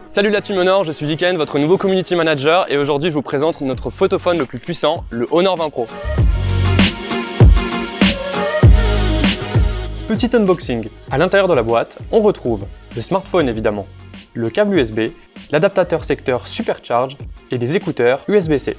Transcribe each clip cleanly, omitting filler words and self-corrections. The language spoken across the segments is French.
Salut la Team Honor, je suis Viken, votre nouveau Community Manager et aujourd'hui je vous présente notre photophone le plus puissant, le Honor 20 Pro. Petit unboxing. À l'intérieur de la boîte, on retrouve le smartphone évidemment, le câble USB, l'adaptateur secteur Supercharge et des écouteurs USB-C.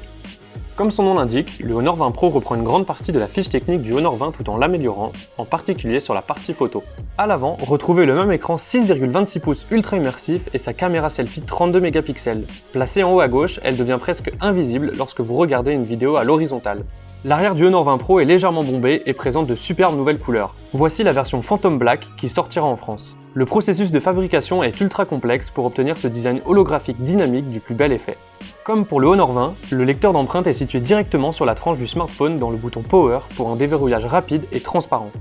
Comme son nom l'indique, le Honor 20 Pro reprend une grande partie de la fiche technique du Honor 20 tout en l'améliorant, en particulier sur la partie photo. A l'avant, retrouvez le même écran 6,26 pouces ultra immersif et sa caméra selfie 32 mégapixels. Placée en haut à gauche, elle devient presque invisible lorsque vous regardez une vidéo à l'horizontale. L'arrière du Honor 20 Pro est légèrement bombé et présente de superbes nouvelles couleurs. Voici la version Phantom Black qui sortira en France. Le processus de fabrication est ultra complexe pour obtenir ce design holographique dynamique du plus bel effet. Comme pour le Honor 20, le lecteur d'empreintes est situé directement sur la tranche du smartphone dans le bouton Power pour un déverrouillage rapide et transparent.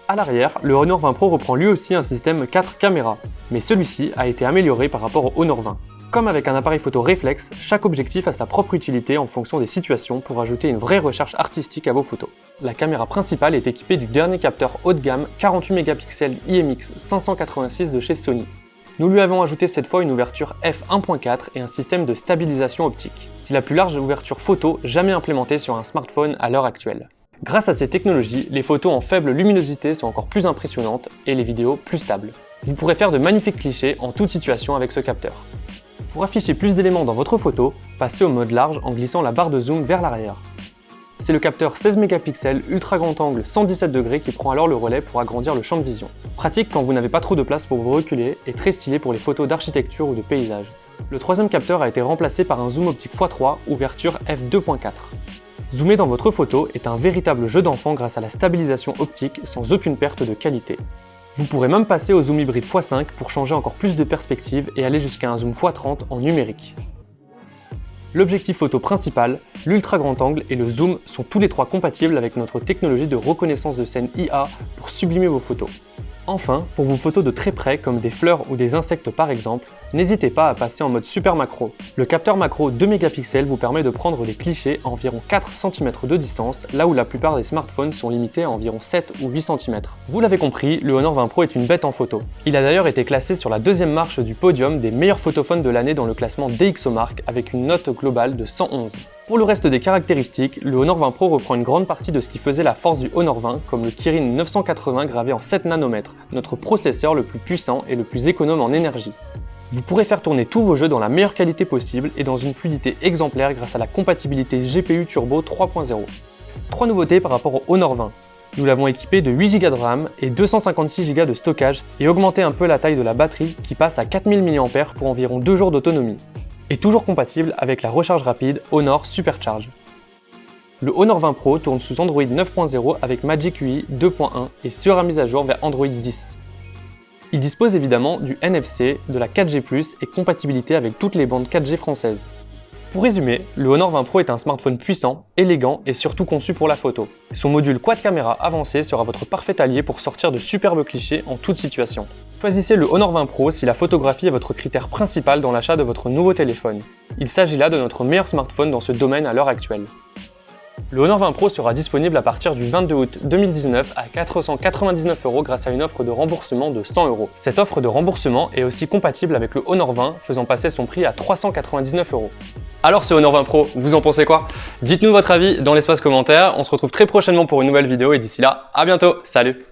A l'arrière, le Honor 20 Pro reprend lui aussi un système 4 caméras, mais celui-ci a été amélioré par rapport au Honor 20. Comme avec un appareil photo réflexe, chaque objectif a sa propre utilité en fonction des situations pour ajouter une vraie recherche artistique à vos photos. La caméra principale est équipée du dernier capteur haut de gamme 48 mégapixels IMX 586 de chez Sony. Nous lui avons ajouté cette fois une ouverture f1.4 et un système de stabilisation optique. C'est la plus large ouverture photo jamais implémentée sur un smartphone à l'heure actuelle. Grâce à ces technologies, les photos en faible luminosité sont encore plus impressionnantes et les vidéos plus stables. Vous pourrez faire de magnifiques clichés en toute situation avec ce capteur. Pour afficher plus d'éléments dans votre photo, passez au mode large en glissant la barre de zoom vers l'arrière. C'est le capteur 16 mégapixels ultra grand angle 117 degrés qui prend alors le relais pour agrandir le champ de vision. Pratique quand vous n'avez pas trop de place pour vous reculer et très stylé pour les photos d'architecture ou de paysage. Le troisième capteur a été remplacé par un zoom optique x3 ouverture f2.4. Zoomer dans votre photo est un véritable jeu d'enfant grâce à la stabilisation optique sans aucune perte de qualité. Vous pourrez même passer au zoom hybride x5 pour changer encore plus de perspective et aller jusqu'à un zoom x30 en numérique. L'objectif photo principal, l'ultra grand angle et le zoom sont tous les trois compatibles avec notre technologie de reconnaissance de scène IA pour sublimer vos photos. Enfin, pour vos photos de très près comme des fleurs ou des insectes par exemple, n'hésitez pas à passer en mode super macro. Le capteur macro 2 mégapixels vous permet de prendre des clichés à environ 4 cm de distance, là où la plupart des smartphones sont limités à environ 7 ou 8 cm. Vous l'avez compris, le Honor 20 Pro est une bête en photo. Il a d'ailleurs été classé sur la deuxième marche du podium des meilleurs photophones de l'année dans le classement DxOMark avec une note globale de 111. Pour le reste des caractéristiques, le Honor 20 Pro reprend une grande partie de ce qui faisait la force du Honor 20, comme le Kirin 980 gravé en 7 nanomètres, notre processeur le plus puissant et le plus économe en énergie. Vous pourrez faire tourner tous vos jeux dans la meilleure qualité possible et dans une fluidité exemplaire grâce à la compatibilité GPU Turbo 3.0. 3 nouveautés par rapport au Honor 20. Nous l'avons équipé de 8 Go de RAM et 256 Go de stockage et augmenté un peu la taille de la batterie qui passe à 4000 mAh pour environ 2 jours d'autonomie. Et toujours compatible avec la recharge rapide Honor Supercharge. Le Honor 20 Pro tourne sous Android 9.0 avec Magic UI 2.1 et sera mis à jour vers Android 10. Il dispose évidemment du NFC, de la 4G+, et compatibilité avec toutes les bandes 4G françaises. Pour résumer, le Honor 20 Pro est un smartphone puissant, élégant et surtout conçu pour la photo. Son module quad caméra avancé sera votre parfait allié pour sortir de superbes clichés en toute situation. Choisissez le Honor 20 Pro si la photographie est votre critère principal dans l'achat de votre nouveau téléphone. Il s'agit là de notre meilleur smartphone dans ce domaine à l'heure actuelle. Le Honor 20 Pro sera disponible à partir du 22 août 2019 à 499 € grâce à une offre de remboursement de 100 €. Cette offre de remboursement est aussi compatible avec le Honor 20, faisant passer son prix à 399 €. Alors ce Honor 20 Pro, vous en pensez quoi? Dites-nous votre avis dans l'espace commentaire, on se retrouve très prochainement pour une nouvelle vidéo et d'ici là, à bientôt, salut!